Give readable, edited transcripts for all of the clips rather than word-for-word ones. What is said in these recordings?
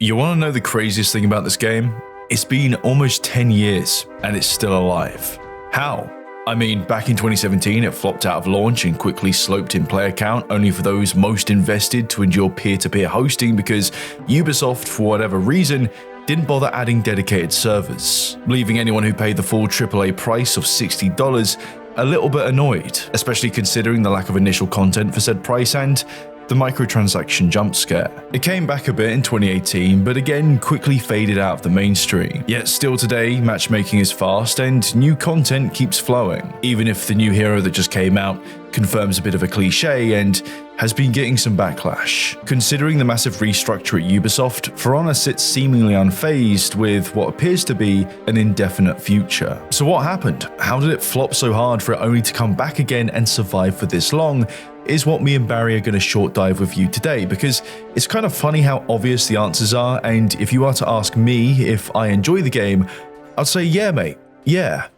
You want to know the craziest thing about this game? It's been almost 10 years and it's still alive. How? I mean, back in 2017 it flopped out of launch and quickly sloped in player count only for those most invested to endure peer-to-peer hosting because Ubisoft, for whatever reason, didn't bother adding dedicated servers, leaving anyone who paid the full AAA price of $60 a little bit annoyed, especially considering the lack of initial content for said price and the microtransaction jump scare. It came back a bit in 2018, but again quickly faded out of the mainstream. Yet still today, matchmaking is fast and new content keeps flowing, even if the new hero that just came out confirms a bit of a cliche and has been getting some backlash. Considering the massive restructure at Ubisoft, For Honor sits seemingly unfazed with what appears to be an indefinite future. So what happened? How did it flop so hard for it only to come back again and survive for this long? Is what me and Barry are going to short dive with you today, because it's kind of funny how obvious the answers are, and if you are to ask me if I enjoy the game, I'd say yeah mate, yeah.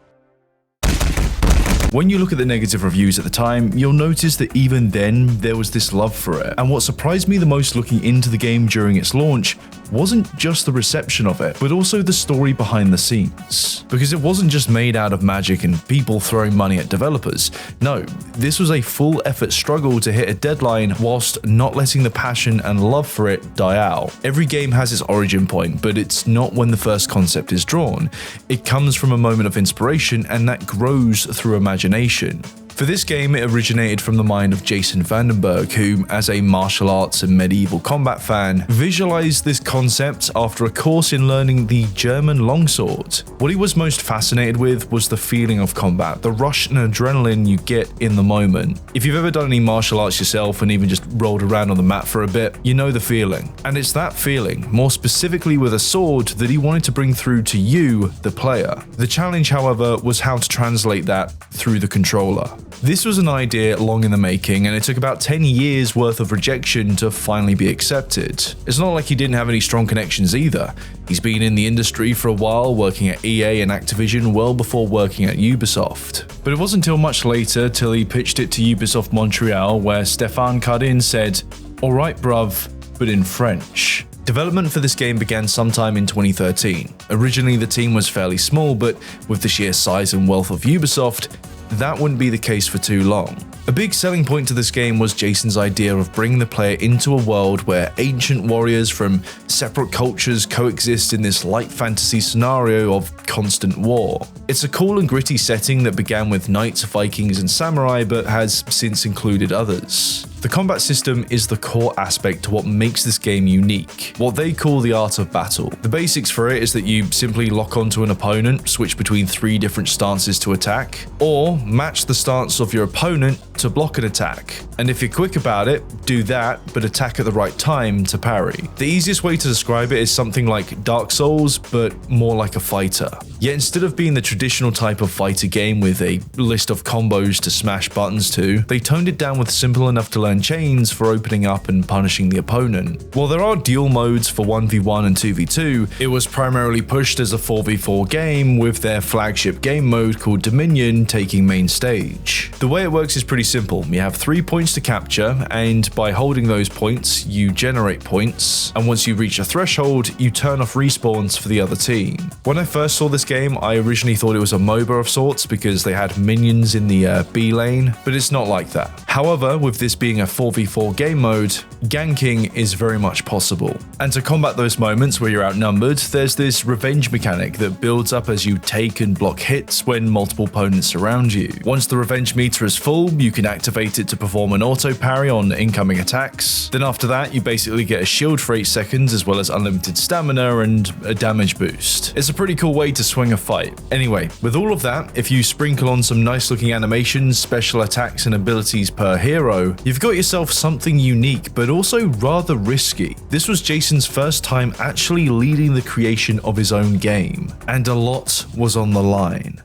When you look at the negative reviews at the time, you'll notice that even then there was this love for it, and what surprised me the most looking into the game during its launch wasn't just the reception of it, but also the story behind the scenes. Because it wasn't just made out of magic and people throwing money at developers. No, this was a full effort struggle to hit a deadline whilst not letting the passion and love for it die out. Every game has its origin point, but it's not when the first concept is drawn. It comes from a moment of inspiration and that grows through imagination. For this game, it originated from the mind of Jason Vandenberg, who, as a martial arts and medieval combat fan, visualized this concept after a course in learning the German longsword. What he was most fascinated with was the feeling of combat, the rush and adrenaline you get in the moment. If you've ever done any martial arts yourself and even just rolled around on the mat for a bit, you know the feeling. And it's that feeling, more specifically with a sword, that he wanted to bring through to you, the player. The challenge, however, was how to translate that through the controller. This was an idea long in the making, and it took about 10 years worth of rejection to finally be accepted. It's not like he didn't have any strong connections either. He's been in the industry for a while, working at EA and Activision well before working at Ubisoft. But it wasn't until much later till he pitched it to Ubisoft Montreal, where Stéphane Cardin said, "Alright bruv, but in French." Development for this game began sometime in 2013. Originally the team was fairly small, but with the sheer size and wealth of Ubisoft, that wouldn't be the case for too long. A big selling point to this game was Jason's idea of bringing the player into a world where ancient warriors from separate cultures coexist in this light fantasy scenario of constant war. It's a cool and gritty setting that began with knights, Vikings, and samurai, but has since included others. The combat system is the core aspect to what makes this game unique, what they call the art of battle. The basics for it is that you simply lock onto an opponent, switch between 3 different stances to attack, or match the stance of your opponent to block an attack. And if you're quick about it, do that, but attack at the right time to parry. The easiest way to describe it is something like Dark Souls, but more like a fighter. Yet instead of being the traditional type of fighter game with a list of combos to smash buttons to, they toned it down with simple enough to learn chains for opening up and punishing the opponent. While there are duel modes for 1v1 and 2v2, it was primarily pushed as a 4v4 game, with their flagship game mode called Dominion taking main stage. The way it works is pretty simple. You have 3 points to capture, and by holding those points, you generate points, and once you reach a threshold, you turn off respawns for the other team. When I first saw this game, I originally thought it was a MOBA of sorts because they had minions in the B lane, but it's not like that. However, with this being a 4v4 game mode, ganking is very much possible. And to combat those moments where you're outnumbered, there's this revenge mechanic that builds up as you take and block hits when multiple opponents surround you. Once the revenge meter is full, you can activate it to perform an auto parry on incoming attacks. Then after that, you basically get a shield for 8 seconds as well as unlimited stamina and a damage boost. It's a pretty cool way to swing a fight. Anyway, with all of that, if you sprinkle on some nice looking animations, special attacks and abilities per hero, you've got yourself something unique but also rather risky. This was Jason's first time actually leading the creation of his own game, and a lot was on the line.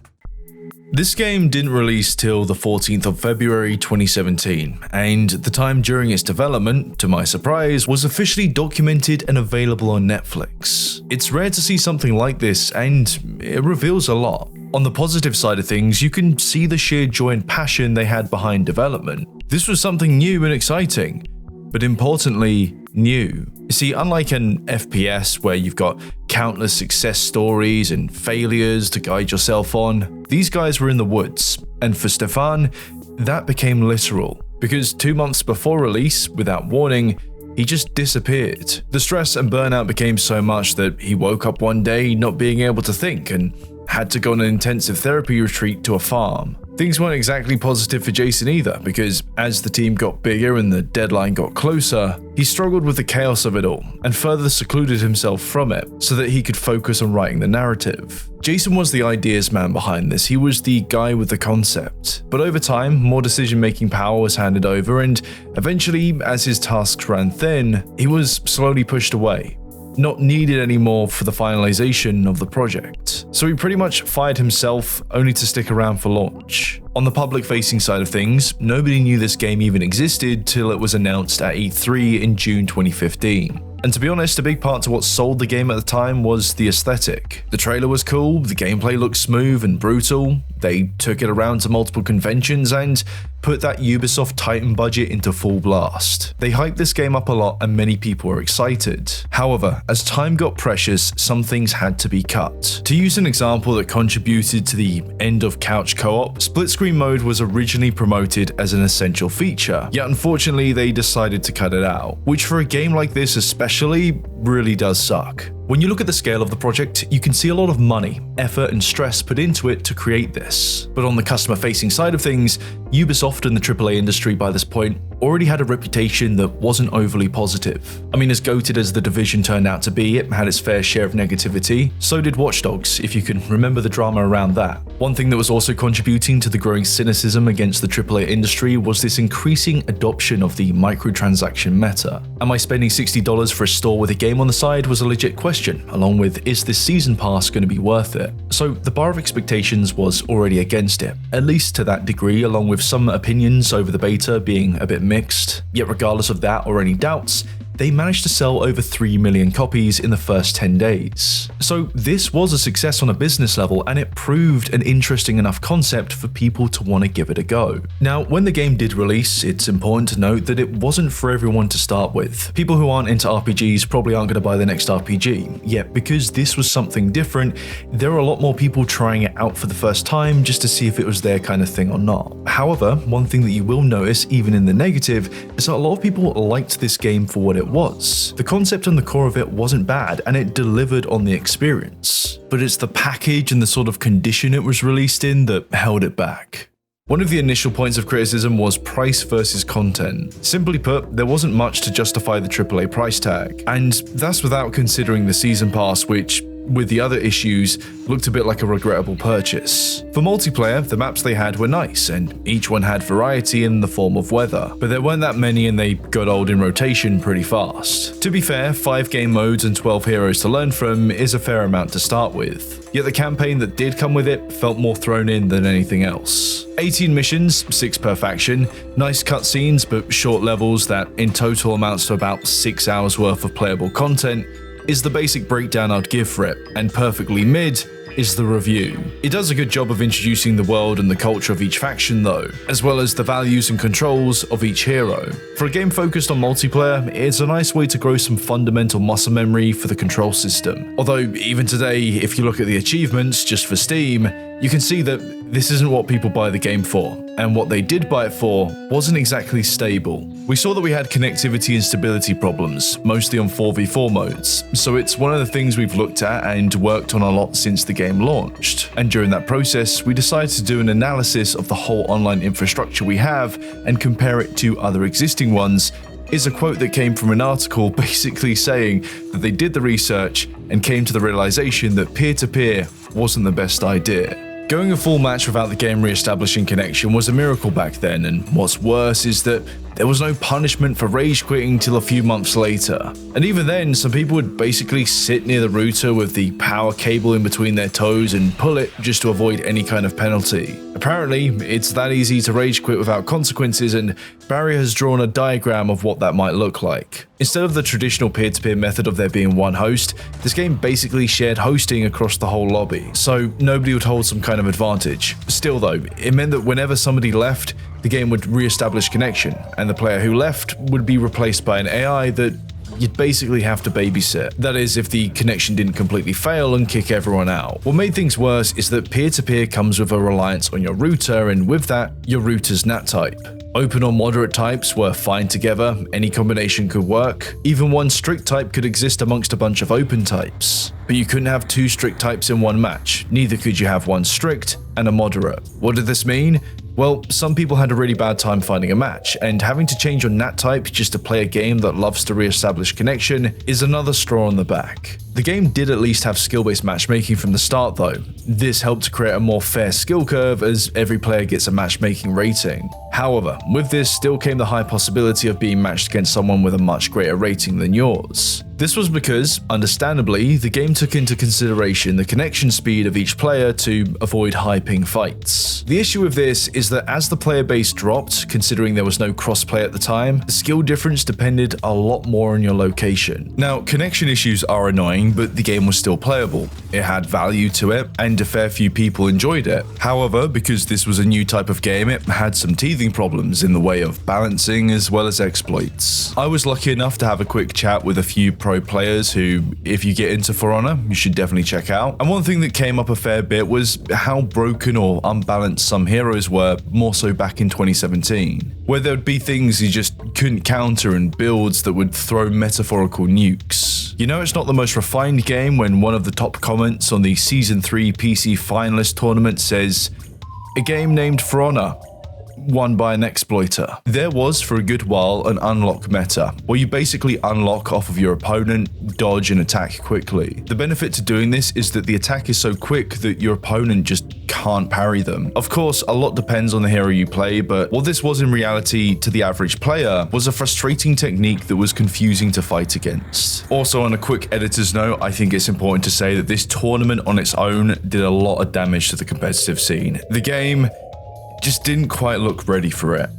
This game didn't release till the 14th of February 2017, and the time during its development, to my surprise, was officially documented and available on Netflix. It's rare to see something like this, and it reveals a lot. On the positive side of things, you can see the sheer joy and passion they had behind development. This was something new and exciting. but importantly, new. You see, unlike an FPS where you've got countless success stories and failures to guide yourself on, these guys were in the woods, and for Stefan, that became literal. Because 2 months before release, without warning, he just disappeared. The stress and burnout became so much that he woke up one day not being able to think and had to go on an intensive therapy retreat to a farm. Things weren't exactly positive for Jason either, because as the team got bigger and the deadline got closer, he struggled with the chaos of it all and further secluded himself from it so that he could focus on writing the narrative. Jason was the ideas man behind this, he was the guy with the concept. But over time, more decision-making power was handed over, and eventually, as his tasks ran thin, he was slowly pushed away. Not needed anymore for the finalization of the project. So he pretty much fired himself, only to stick around for launch. On the public-facing side of things, nobody knew this game even existed till it was announced at E3 in June 2015. And to be honest, a big part to what sold the game at the time was the aesthetic. The trailer was cool, the gameplay looked smooth and brutal, they took it around to multiple conventions and put that Ubisoft Titan budget into full blast. They hyped this game up a lot and many people were excited. However, as time got precious, some things had to be cut. To use an example that contributed to the end of couch co-op, split screen mode was originally promoted as an essential feature, yet unfortunately they decided to cut it out, which for a game like this especially really does suck. When you look at the scale of the project, you can see a lot of money, effort and stress put into it to create this. But on the customer-facing side of things, Ubisoft and the AAA industry by this point already had a reputation that wasn't overly positive. I mean, as goated as The Division turned out to be, it had its fair share of negativity. So did Watch Dogs, if you can remember the drama around that. One thing that was also contributing to the growing cynicism against the AAA industry was this increasing adoption of the microtransaction meta. Am I spending $60 for a store with a game on the side was a legit question, along with, is this season pass going to be worth it? So the bar of expectations was already against it, at least to that degree, along with some opinions over the beta being a bit mixed. Yet regardless of that or any doubts, they managed to sell over 3 million copies in the first 10 days. So this was a success on a business level, and it proved an interesting enough concept for people to want to give it a go. Now, when the game did release, it's important to note that it wasn't for everyone to start with. People who aren't into RPGs probably aren't going to buy the next RPG, yet because this was something different, there are a lot more people trying it out for the first time just to see if it was their kind of thing or not. However, one thing that you will notice, even in the negative, is that a lot of people liked this game for what it was. The concept and the core of it wasn't bad, and it delivered on the experience. But it's the package and the sort of condition it was released in that held it back. One of the initial points of criticism was price versus content. Simply put, there wasn't much to justify the AAA price tag, and that's without considering the season pass, which, with the other issues, looked a bit like a regrettable purchase. For multiplayer, the maps they had were nice, and each one had variety in the form of weather, but there weren't that many and they got old in rotation pretty fast. To be fair, 5 game modes and 12 heroes to learn from is a fair amount to start with, yet the campaign that did come with it felt more thrown in than anything else. 18 missions, 6 per faction, nice cutscenes but short levels that in total amounts to about 6 hours worth of playable content is the basic breakdown I'd give for it, and perfectly mid is the review. It does a good job of introducing the world and the culture of each faction though, as well as the values and controls of each hero. For a game focused on multiplayer, it's a nice way to grow some fundamental muscle memory for the control system. Although even today, if you look at the achievements just for Steam, you can see that this isn't what people buy the game for, and what they did buy it for wasn't exactly stable. We saw that we had connectivity and stability problems, mostly on 4v4 modes, so it's one of the things we've looked at and worked on a lot since the game launched. And during that process, we decided to do an analysis of the whole online infrastructure we have and compare it to other existing ones. Is a quote that came from an article basically saying that they did the research and came to the realization that peer-to-peer wasn't the best idea. Going a full match without the game re-establishing connection was a miracle back then, and what's worse is that there was no punishment for rage quitting till a few months later. And even then, some people would basically sit near the router with the power cable in between their toes and pull it just to avoid any kind of penalty. Apparently, it's that easy to rage quit without consequences, and Barry has drawn a diagram of what that might look like. Instead of the traditional peer-to-peer method of there being one host, this game basically shared hosting across the whole lobby, so nobody would hold some kind of advantage. Still though, it meant that whenever somebody left, the game would re-establish connection, and the player who left would be replaced by an AI that you'd basically have to babysit. That is, if the connection didn't completely fail and kick everyone out. What made things worse is that peer-to-peer comes with a reliance on your router, and with that, your router's NAT type. Open or moderate types were fine together, any combination could work. Even one strict type could exist amongst a bunch of open types. But you couldn't have two strict types in one match, neither could you have one strict and a moderate. What did this mean? Well, some people had a really bad time finding a match, and having to change your NAT type just to play a game that loves to re-establish connection is another straw on the back. The game did at least have skill-based matchmaking from the start though. This helped to create a more fair skill curve as every player gets a matchmaking rating. However, with this still came the high possibility of being matched against someone with a much greater rating than yours. This was because, understandably, the game took into consideration the connection speed of each player to avoid high-ping fights. The issue with this is that as the player base dropped, considering there was no crossplay at the time, the skill difference depended a lot more on your location. Now, connection issues are annoying, but the game was still playable. It had value to it, and a fair few people enjoyed it. However, because this was a new type of game, it had some teething problems in the way of balancing as well as exploits. I was lucky enough to have a quick chat with a few pro players who, if you get into For Honor, you should definitely check out. And one thing that came up a fair bit was how broken or unbalanced some heroes were, more so back in 2017, where there would be things you just couldn't counter and builds that would throw metaphorical nukes. You know it's not the most refined game when one of the top comments on the Season 3 PC finalist tournament says, "A game named For Honor, won by an exploiter." There was, for a good while, an unlock meta, where you basically unlock off of your opponent, dodge and attack quickly. The benefit to doing this is that the attack is so quick that your opponent just can't parry them. Of course, a lot depends on the hero you play, but what this was in reality to the average player was a frustrating technique that was confusing to fight against. Also, on a quick editor's note, I think it's important to say that this tournament on its own did a lot of damage to the competitive scene. The game just didn't quite look ready for it.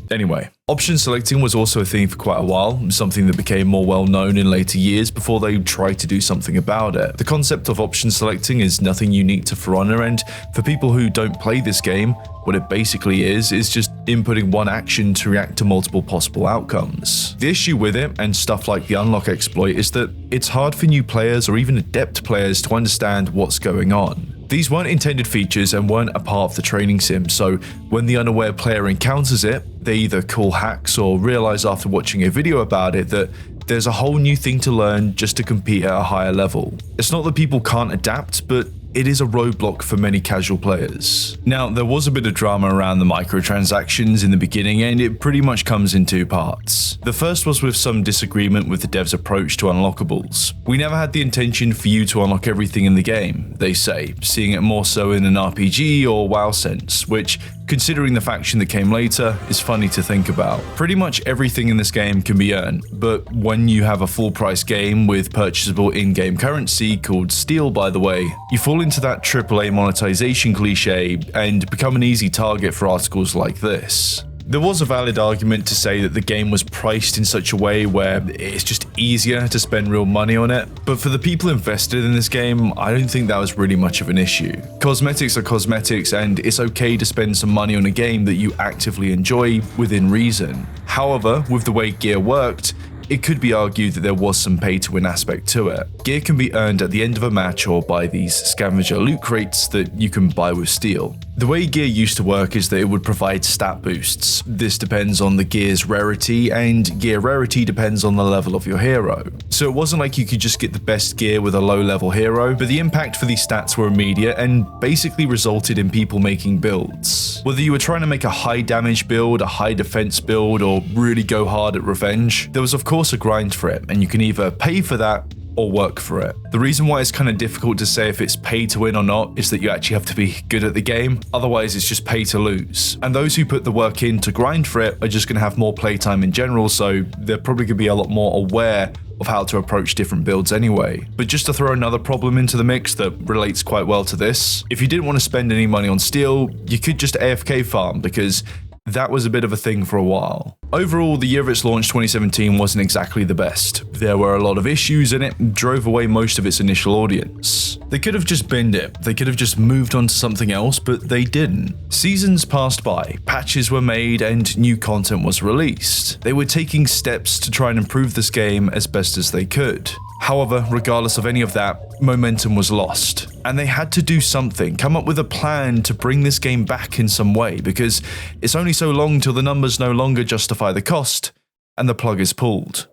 Anyway, option selecting was also a thing for quite a while, something that became more well known in later years before they tried to do something about it. The concept of option selecting is nothing unique to For Honor, and for people who don't play this game, what it basically is just inputting one action to react to multiple possible outcomes. The issue with it, and stuff like the unlock exploit, is that it's hard for new players or even adept players to understand what's going on. These weren't intended features and weren't a part of the training sim, so when the unaware player encounters it, they either call hacks or realize after watching a video about it that there's a whole new thing to learn just to compete at a higher level. It's not that people can't adapt, but it is a roadblock for many casual players. Now, there was a bit of drama around the microtransactions in the beginning, and it pretty much comes in two parts. The first was with some disagreement with the devs' approach to unlockables. "We never had the intention for you to unlock everything in the game," they say, seeing it more so in an RPG or WoW sense, which, considering the faction that came later, is funny to think about. Pretty much everything in this game can be earned, but when you have a full price game with purchasable in-game currency, called Steel by the way, you fall into that AAA monetization cliche and become an easy target for articles like this. There was a valid argument to say that the game was priced in such a way where it's just easier to spend real money on it, but for the people invested in this game, I don't think that was really much of an issue. Cosmetics are cosmetics, and it's okay to spend some money on a game that you actively enjoy within reason. However, with the way gear worked, it could be argued that there was some pay-to-win aspect to it. Gear can be earned at the end of a match or by these scavenger loot crates that you can buy with steel. The way gear used to work is that it would provide stat boosts. This depends on the gear's rarity, and gear rarity depends on the level of your hero. So it wasn't like you could just get the best gear with a low-level hero, but the impact for these stats were immediate and basically resulted in people making builds. Whether you were trying to make a high damage build, a high defense build, or really go hard at revenge, there was of course a grind for it, and you can either pay for that or work for it. The reason why it's kind of difficult to say if it's pay to win or not is that you actually have to be good at the game, otherwise it's just pay to lose. And those who put the work in to grind for it are just going to have more playtime in general, so they're probably going to be a lot more aware of how to approach different builds anyway. But just to throw another problem into the mix that relates quite well to this, if you didn't want to spend any money on steel, you could just AFK farm, because that was a bit of a thing for a while. Overall, the year of its launch 2017 wasn't exactly the best. There were a lot of issues and it drove away most of its initial audience. They could have just binned it, they could have just moved on to something else, but they didn't. Seasons passed by, patches were made, and new content was released. They were taking steps to try and improve this game as best as they could. However, regardless of any of that, momentum was lost, and they had to do something, come up with a plan to bring this game back in some way, because it's only so long till the numbers no longer justify the cost, and the plug is pulled.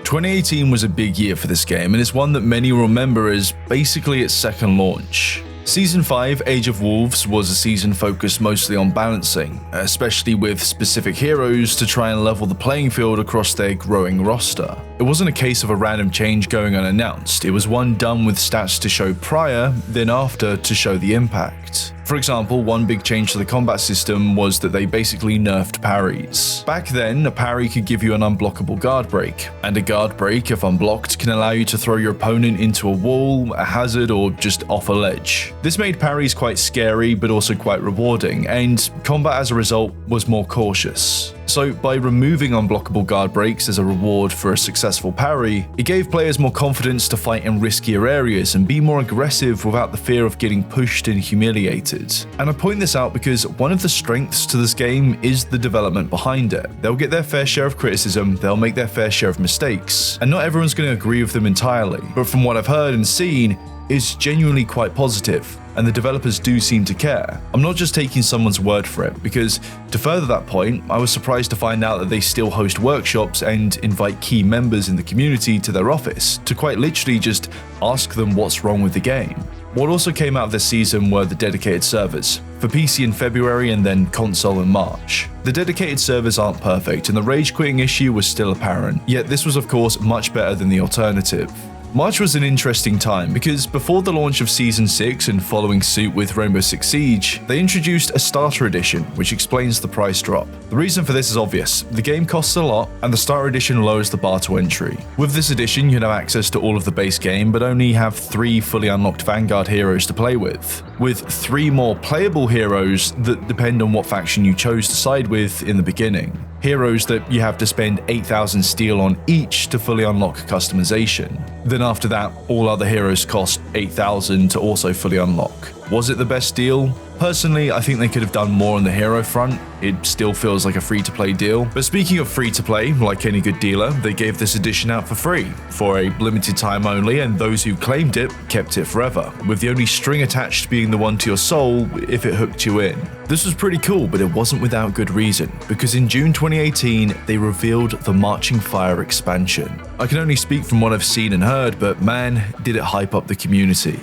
2018 was a big year for this game, and it's one that many will remember as basically its second launch. Season 5, Age of Wolves, was a season focused mostly on balancing, especially with specific heroes to try and level the playing field across their growing roster. It wasn't a case of a random change going unannounced, it was one done with stats to show prior, then after to show the impact. For example, one big change to the combat system was that they basically nerfed parries. Back then, a parry could give you an unblockable guard break, and a guard break, if unblocked, can allow you to throw your opponent into a wall, a hazard, or just off a ledge. This made parries quite scary, but also quite rewarding, and combat as a result was more cautious. So by removing unblockable guard breaks as a reward for a successful parry, it gave players more confidence to fight in riskier areas and be more aggressive without the fear of getting pushed and humiliated. And I point this out because one of the strengths to this game is the development behind it. They'll get their fair share of criticism, they'll make their fair share of mistakes, and not everyone's going to agree with them entirely, but from what I've heard and seen, it's genuinely quite positive, and the developers do seem to care. I'm not just taking someone's word for it, because to further that point, I was surprised to find out that they still host workshops and invite key members in the community to their office to quite literally just ask them what's wrong with the game. What also came out of this season were the dedicated servers, for PC in February and then console in March. The dedicated servers aren't perfect, and the rage quitting issue was still apparent, yet this was of course much better than the alternative. March was an interesting time because before the launch of Season 6 and following suit with Rainbow Six Siege, they introduced a starter edition, which explains the price drop. The reason for this is obvious: the game costs a lot, and the starter edition lowers the bar to entry. With this edition, you have access to all of the base game, but only have 3 fully unlocked Vanguard heroes to play with 3 more playable heroes that depend on what faction you chose to side with in the beginning. Heroes that you have to spend 8,000 steel on each to fully unlock customization. Then after that, all other heroes cost 8,000 to also fully unlock. Was it the best deal? Personally, I think they could have done more on the hero front. It still feels like a free-to-play deal. But speaking of free-to-play, like any good dealer, they gave this edition out for free, for a limited time only, and those who claimed it kept it forever, with the only string attached being the one to your soul if it hooked you in. This was pretty cool, but it wasn't without good reason, because in June 2018, they revealed the Marching Fire expansion. I can only speak from what I've seen and heard, but man, did it hype up the community.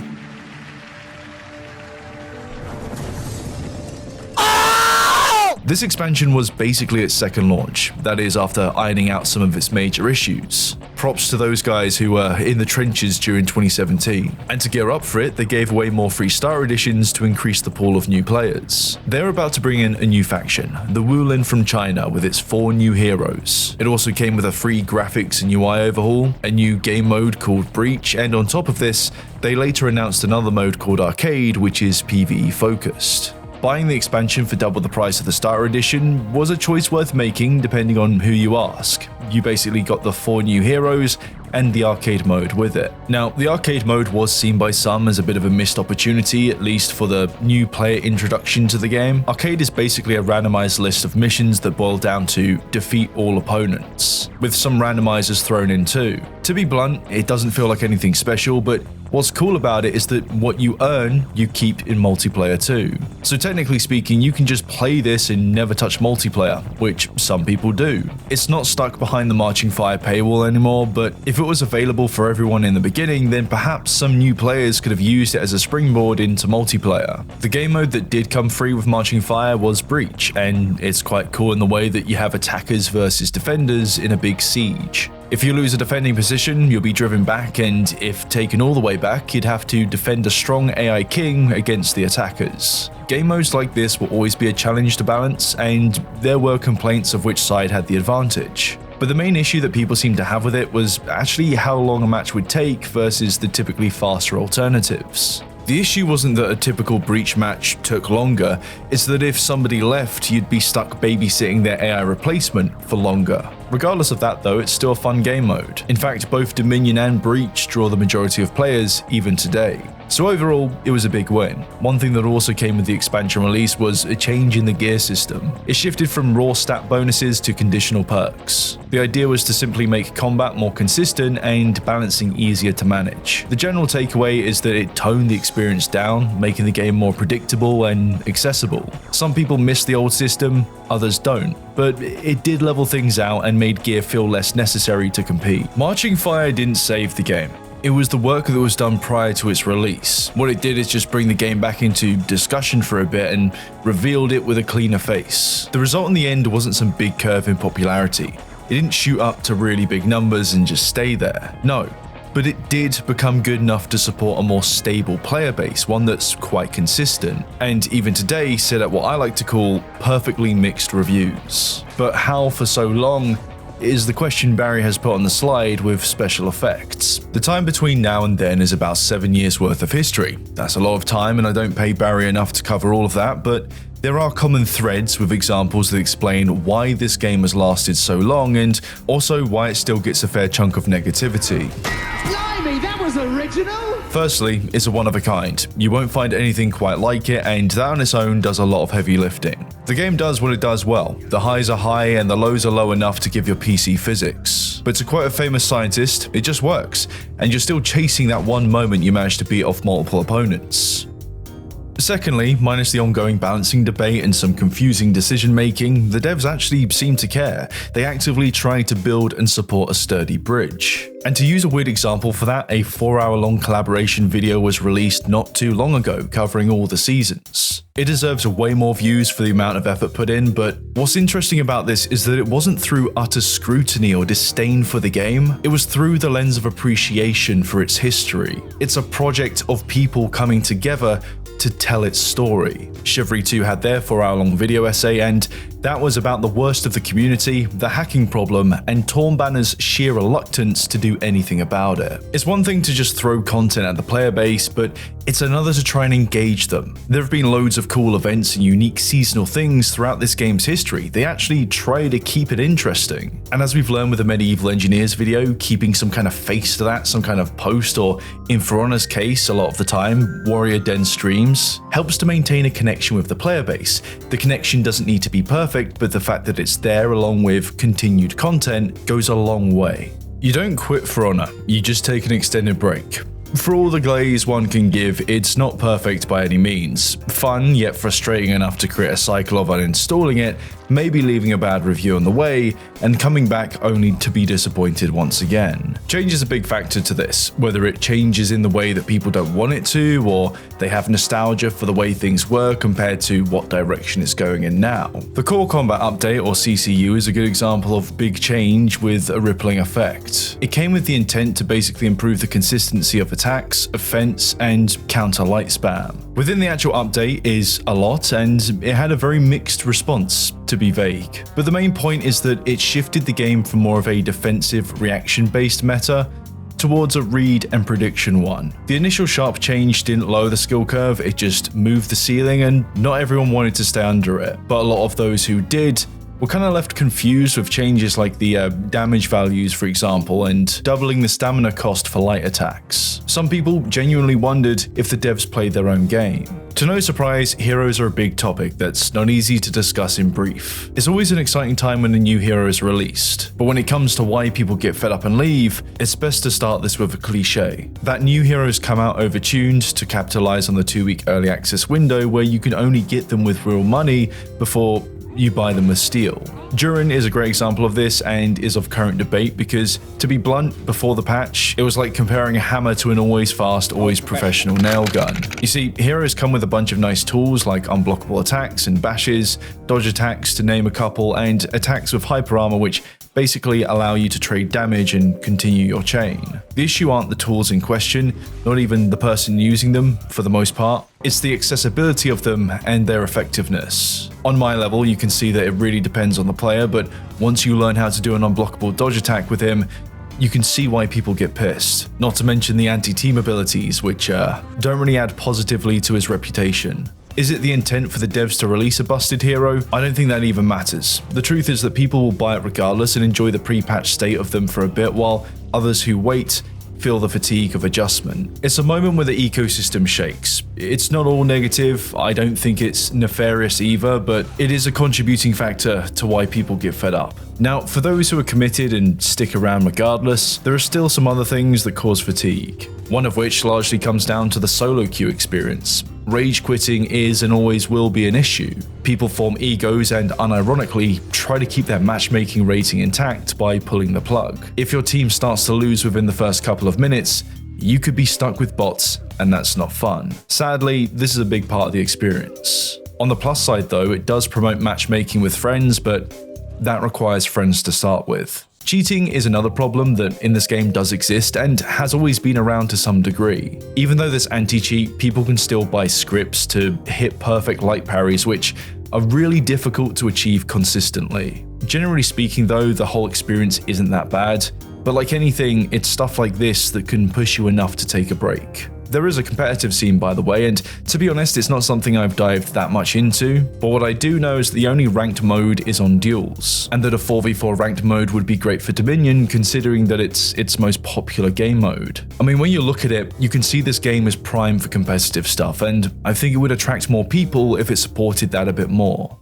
This expansion was basically its second launch, that is after ironing out some of its major issues. Props to those guys who were in the trenches during 2017. And to gear up for it, they gave away more free starter editions to increase the pool of new players. They're about to bring in a new faction, the Wulin from China, with its 4 new heroes. It also came with a free graphics and UI overhaul, a new game mode called Breach, and on top of this, they later announced another mode called Arcade, which is PvE focused. Buying the expansion for double the price of the starter edition was a choice worth making depending on who you ask. You basically got the 4 new heroes and the arcade mode with it. Now, the arcade mode was seen by some as a bit of a missed opportunity, at least for the new player introduction to the game. Arcade is basically a randomized list of missions that boil down to defeat all opponents, with some randomizers thrown in too. To be blunt, it doesn't feel like anything special, but what's cool about it is that what you earn, you keep in multiplayer too. So technically speaking, you can just play this and never touch multiplayer, which some people do. It's not stuck behind the Marching Fire paywall anymore, but if it was available for everyone in the beginning, then perhaps some new players could have used it as a springboard into multiplayer. The game mode that did come free with Marching Fire was Breach, and it's quite cool in the way that you have attackers versus defenders in a big siege. If you lose a defending position, you'll be driven back, and if taken all the way back, you'd have to defend a strong AI king against the attackers. Game modes like this will always be a challenge to balance, and there were complaints of which side had the advantage. But the main issue that people seemed to have with it was actually how long a match would take versus the typically faster alternatives. The issue wasn't that a typical Breach match took longer, it's that if somebody left, you'd be stuck babysitting their AI replacement for longer. Regardless of that though, it's still a fun game mode. In fact, both Dominion and Breach draw the majority of players even today. So overall, it was a big win. One thing that also came with the expansion release was a change in the gear system. It shifted from raw stat bonuses to conditional perks. The idea was to simply make combat more consistent and balancing easier to manage. The general takeaway is that it toned the experience down, making the game more predictable and accessible. Some people miss the old system, others don't, but it did level things out and made gear feel less necessary to compete. Marching Fire didn't save the game. It was the work that was done prior to its release. What it did is just bring the game back into discussion for a bit and revealed it with a cleaner face. The result in the end wasn't some big curve in popularity. It didn't shoot up to really big numbers and just stay there. No. But it did become good enough to support a more stable player base, one that's quite consistent, and even today sit at what I like to call perfectly mixed reviews. But how for so long is the question Barry has put on the slide with special effects. The time between now and then is about 7 years worth of history. That's a lot of time, and I don't pay Barry enough to cover all of that, but there are common threads with examples that explain why this game has lasted so long and also why it still gets a fair chunk of negativity. Blimey, that was original! Firstly, it's a one of a kind. You won't find anything quite like it, and that on its own does a lot of heavy lifting. The game does what it does well. The highs are high and the lows are low enough to give your PC physics. But to quote a famous scientist, it just works, and you're still chasing that one moment you managed to beat off multiple opponents. Secondly, minus the ongoing balancing debate and some confusing decision making, the devs actually seem to care. They actively try to build and support a sturdy bridge. And to use a weird example for that, a 4-hour-long collaboration video was released not too long ago covering all the seasons. It deserves way more views for the amount of effort put in, but what's interesting about this is that it wasn't through utter scrutiny or disdain for the game, it was through the lens of appreciation for its history. It's a project of people coming together to tell its story. Chivalry 2 had their 4-hour-long video essay, and that was about the worst of the community, the hacking problem, and Torn Banner's sheer reluctance to do anything about it. It's one thing to just throw content at the player base, but it's another to try and engage them. There have been loads of cool events and unique seasonal things throughout this game's history. They actually try to keep it interesting. And as we've learned with the Medieval Engineers video, keeping some kind of face to that, some kind of post, or in For Honor's case, a lot of the time, Warrior Den streams, helps to maintain a connection with the player base. The connection doesn't need to be perfect, but the fact that it's there along with continued content goes a long way. You don't quit For Honor, you just take an extended break. For all the glaze one can give, it's not perfect by any means. Fun, yet frustrating enough to create a cycle of uninstalling it, maybe leaving a bad review on the way, and coming back only to be disappointed once again. Change is a big factor to this, whether it changes in the way that people don't want it to, or they have nostalgia for the way things were compared to what direction it's going in now. The Core Combat Update, or CCU, is a good example of big change with a rippling effect. It came with the intent to basically improve the consistency of attacks, offense, and counter light spam. Within the actual update is a lot, and it had a very mixed response, to be vague. But the main point is that it shifted the game from more of a defensive reaction-based meta towards a read and prediction one. The initial sharp change didn't lower the skill curve, it just moved the ceiling, and not everyone wanted to stay under it. But a lot of those who did were kind of left confused with changes like the damage values, for example, and doubling the stamina cost for light attacks. Some people genuinely wondered if the devs played their own game. To no surprise, heroes are a big topic that's not easy to discuss in brief. It's always an exciting time when a new hero is released, but when it comes to why people get fed up and leave, it's best to start this with a cliche. That new heroes come out overtuned to capitalize on the 2-week early access window where you can only get them with real money before you buy them with steel. Durin is a great example of this and is of current debate because, to be blunt, before the patch, it was like comparing a hammer to an always fast, always professional nail gun. You see, heroes come with a bunch of nice tools like unblockable attacks and bashes, dodge attacks to name a couple, and attacks with hyper armor which basically allow you to trade damage and continue your chain. The issue aren't the tools in question, not even the person using them for the most part. It's the accessibility of them and their effectiveness. On my level, you can see that it really depends on the player, but once you learn how to do an unblockable dodge attack with him, you can see why people get pissed. Not to mention the anti-team abilities, which don't really add positively to his reputation. Is it the intent for the devs to release a busted hero? I don't think that even matters. The truth is that people will buy it regardless and enjoy the pre-patch state of them for a bit, while others who wait feel the fatigue of adjustment. It's a moment where the ecosystem shakes. It's not all negative, I don't think it's nefarious either, but it is a contributing factor to why people get fed up. Now, for those who are committed and stick around regardless, there are still some other things that cause fatigue. One of which largely comes down to the solo queue experience. Rage quitting is and always will be an issue. People form egos and unironically try to keep their matchmaking rating intact by pulling the plug. If your team starts to lose within the first couple of minutes, you could be stuck with bots, and that's not fun. Sadly, this is a big part of the experience. On the plus side though, it does promote matchmaking with friends, but that requires friends to start with. Cheating is another problem that in this game does exist and has always been around to some degree. Even though there's anti-cheat, people can still buy scripts to hit perfect light parries, which are really difficult to achieve consistently. Generally speaking though, the whole experience isn't that bad, but like anything, it's stuff like this that can push you enough to take a break. There is a competitive scene, by the way, and to be honest, it's not something I've dived that much into, but what I do know is the only ranked mode is on duels, and that a 4v4 ranked mode would be great for Dominion considering that it's its most popular game mode. I mean, when you look at it, you can see this game is prime for competitive stuff, and I think it would attract more people if it supported that a bit more.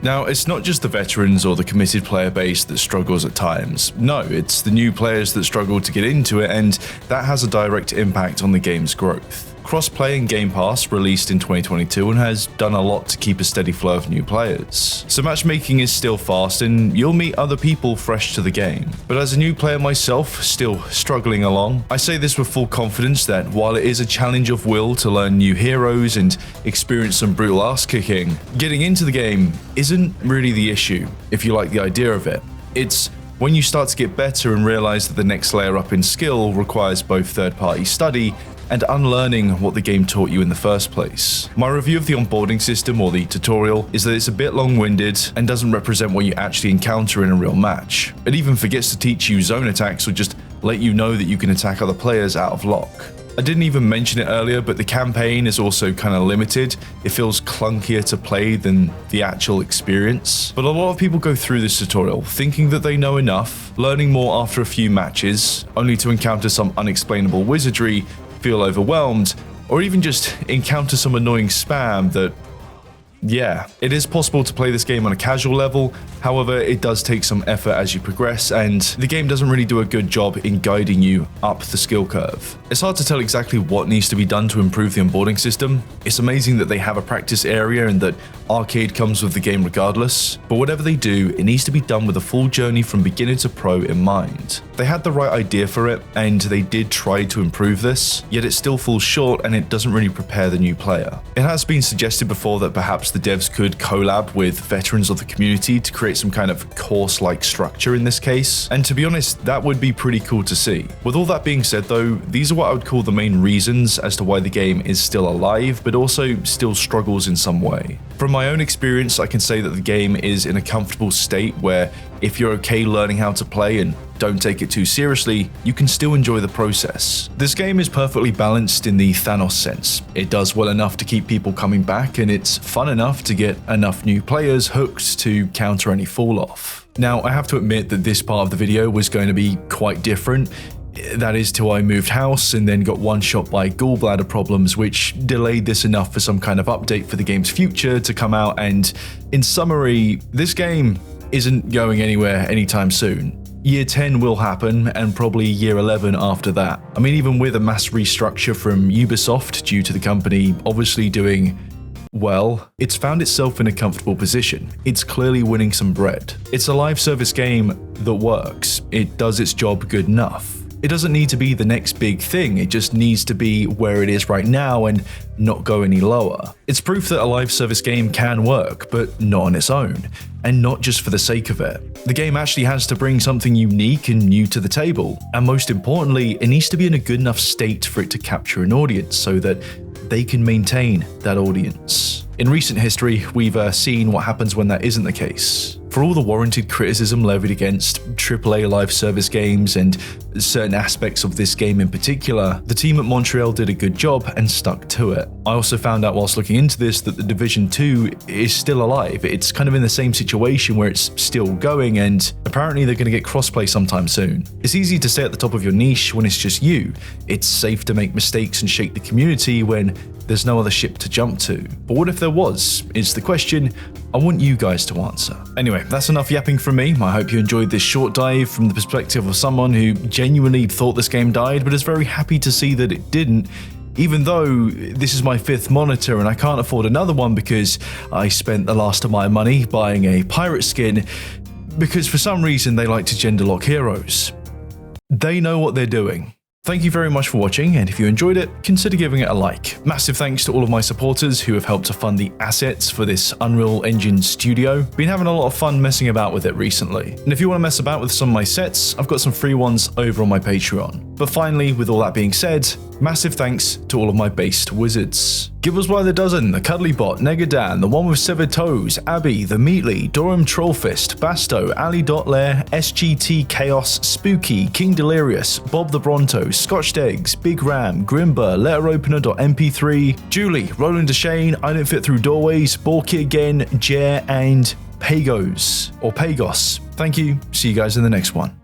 Now, it's not just the veterans or the committed player base that struggles at times. No, it's the new players that struggle to get into it, and that has a direct impact on the game's growth. Cross-play in Game Pass released in 2022 and has done a lot to keep a steady flow of new players. So matchmaking is still fast and you'll meet other people fresh to the game. But as a new player myself, still struggling along, I say this with full confidence that while it is a challenge of will to learn new heroes and experience some brutal ass kicking, getting into the game isn't really the issue if you like the idea of it. It's when you start to get better and realize that the next layer up in skill requires both third-party study and unlearning what the game taught you in the first place. My review of the onboarding system, or the tutorial, is that it's a bit long-winded and doesn't represent what you actually encounter in a real match. It even forgets to teach you zone attacks or just let you know that you can attack other players out of lock. I didn't even mention it earlier, but the campaign is also kind of limited. It feels clunkier to play than the actual experience. But a lot of people go through this tutorial thinking that they know enough, learning more after a few matches, only to encounter some unexplainable wizardry, feel overwhelmed, or even just encounter some annoying spam that, yeah, it is possible to play this game on a casual level, however, it does take some effort as you progress, and the game doesn't really do a good job in guiding you up the skill curve. It's hard to tell exactly what needs to be done to improve the onboarding system. It's amazing that they have a practice area and that arcade comes with the game regardless, but whatever they do, it needs to be done with a full journey from beginner to pro in mind. They had the right idea for it, and they did try to improve this, yet it still falls short and it doesn't really prepare the new player. It has been suggested before that perhaps the devs could collab with veterans of the community to create some kind of course-like structure in this case, and to be honest, that would be pretty cool to see. With all that being said though, these are what I would call the main reasons as to why the game is still alive, but also still struggles in some way. From my own experience, I can say that the game is in a comfortable state where if you're okay learning how to play and don't take it too seriously, you can still enjoy the process. This game is perfectly balanced in the Thanos sense. It does well enough to keep people coming back, and it's fun enough to get enough new players hooked to counter any fall off. Now, I have to admit that this part of the video was going to be quite different. That is till I moved house and then got one shot by gallbladder problems, which delayed this enough for some kind of update for the game's future to come out, and in summary, this game isn't going anywhere anytime soon. Year 10 will happen, and probably year 11 after that. I mean, even with a mass restructure from Ubisoft due to the company obviously doing well, it's found itself in a comfortable position. It's clearly winning some bread. It's a live service game that works. It does its job good enough. It doesn't need to be the next big thing, it just needs to be where it is right now and not go any lower. It's proof that a live service game can work, but not on its own, and not just for the sake of it. The game actually has to bring something unique and new to the table, and most importantly, it needs to be in a good enough state for it to capture an audience so that they can maintain that audience. In recent history, we've seen what happens when that isn't the case. For all the warranted criticism levied against AAA live service games and certain aspects of this game in particular, the team at Montreal did a good job and stuck to it. I also found out whilst looking into this that the Division 2 is still alive. It's kind of in the same situation where it's still going, and apparently they're going to get crossplay sometime soon. It's easy to stay at the top of your niche when it's just you. It's safe to make mistakes and shake the community when there's no other ship to jump to. But what if there was? Is the question I want you guys to answer. Anyway, that's enough yapping from me. I hope you enjoyed this short dive from the perspective of someone who genuinely thought this game died, but is very happy to see that it didn't, even though this is my 5th monitor and I can't afford another one because I spent the last of my money buying a pirate skin because for some reason they like to gender lock heroes. They know what they're doing. Thank you very much for watching, and if you enjoyed it, consider giving it a like. Massive thanks to all of my supporters who have helped to fund the assets for this Unreal Engine studio. Been having a lot of fun messing about with it recently. And if you want to mess about with some of my sets, I've got some free ones over on my Patreon. But finally, with all that being said, massive thanks to all of my based wizards. Give us by the dozen, the Cuddly Bot, Negadan, the one with severed toes, Abby, the Meatly, Dorum Trollfist, Basto, Ali.Lair, SGT Chaos, Spooky, King Delirious, Bob the Bronto, Scotched Eggs, Big Ram, Grimber, LetterOpener.mp3, Julie, Roland Deshane, I Don't Fit Through Doorways, Borky Again, Jer, and Pagos, or Pagos. Thank you, see you guys in the next one.